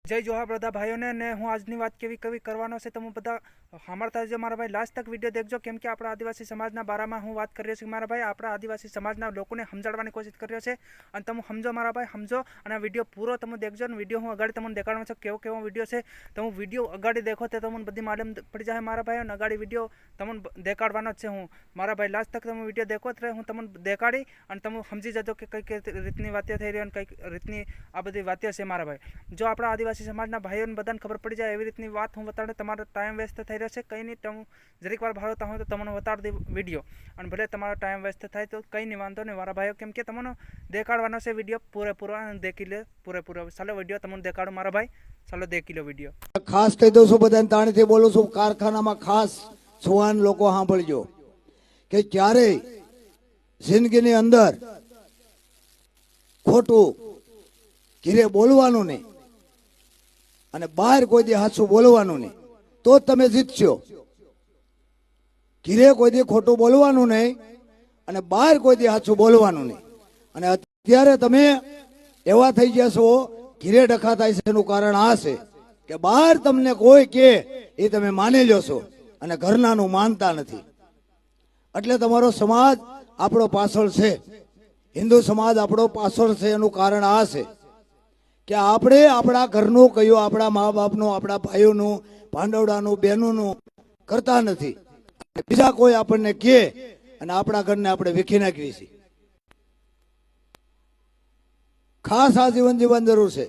जय जोहार બધા ભાઈઓને ને હું આજની વાત કેવી કરવાનો છે તમે બધા સાંભળતા રહેજો મારા ભાઈ લાસ્ટ તક વિડીયો દેખજો કેમ કે આપણા આદિવાસી સમાજના બારામાં હું વાત કરી રહ્યો છું મારા ભાઈ આપણા આદિવાસી સમાજના લોકોને સમજાવવાની કોશિશ કરી રહ્યો છે અને તમે સમજો મારા ભાઈ સમજો અને આ વિડીયો પૂરો તમે દેખજો અને વિડીયો હું અગાડી તમને દેખાડવાનો છે કેવો વિડીયો છે તમે વિડીયો અગાડી દેખો તો તમને બધી માલુમ પડી જાય મારા ભાઈ અને અગાડી વિડીયો તમને દેખાડવાનો છે હું મારા ભાઈ લાસ્ટ તક તમે વિડીયો દેખો તો હું તમને દેખાડી અને તમે સમજી જજો કે કઈ રીતની વાતો થઈ રહી અને કઈ રીતની આ બધી વાતો છે મારા ભાઈ જો આપણા આદિવાસી સમાજના ભાઈઓને બધાને ખબર પડી જાય એવી રીતની વાત હું બતાડે તમારો ટાઈમ વેસ્ટ થઈ રહ્યો છે કંઈ નહીં તમે જરીક વાર ભાવતા હોય તો તમને બતાડી દે વિડીયો અને ભલે તમારો ટાઈમ વેસ્ટ થાય તો કંઈ નહીં વાંધો નહીં મારા ભાઈઓ કેમ કે તમને દેખાડવાનો છે વિડીયો પૂરેપૂરો દેખી લે પૂરેપૂરો ચાલો વિડીયો તમને દેખાડો મારા ભાઈ ચાલો દેખી લો વિડીયો ખાસ કહી દઉં છું બધાને તાણીથી બોલું છું કારખાનામાં ખાસ સુવાન લોકો સાંભળજો કે ક્યારેય જિંદગીની અંદર ખોટું ઘીરે બોલવાનું નહીં અને બહાર કોઈ દી હાચું બોલવાનું નહીં તો જ તમે જીતશો ઘીરે કોઈ દી ખોટું બોલવાનું નહીં અને બહાર કોઈ દી હાચું બોલવાનું નહીં અને અત્યારે તમે એવા થઈ ગયા છો ઘીરે ડખા થાય છે એનું કારણ આ છે કે બહાર તમને કોઈ કે એ તમે માની લો છો અને ઘરનાનું માનતા નથી એટલે તમારો સમાજ આપણો પાછળ છે હિન્દુ સમાજ આપણો પાછળ છે એનું કારણ આ છે કે આપણે આપણા ઘરનું કયું આપણા મા બાપનું આપણા ભાઈઓનું ભાંડવડાનું બહેનોનું કરતા નથી બીજા કોઈ આપણને કહે અને આપણા ઘરને આપણે વિખી નાખીએ છીએ ખાસ આ જીવન જીવન જરૂર છે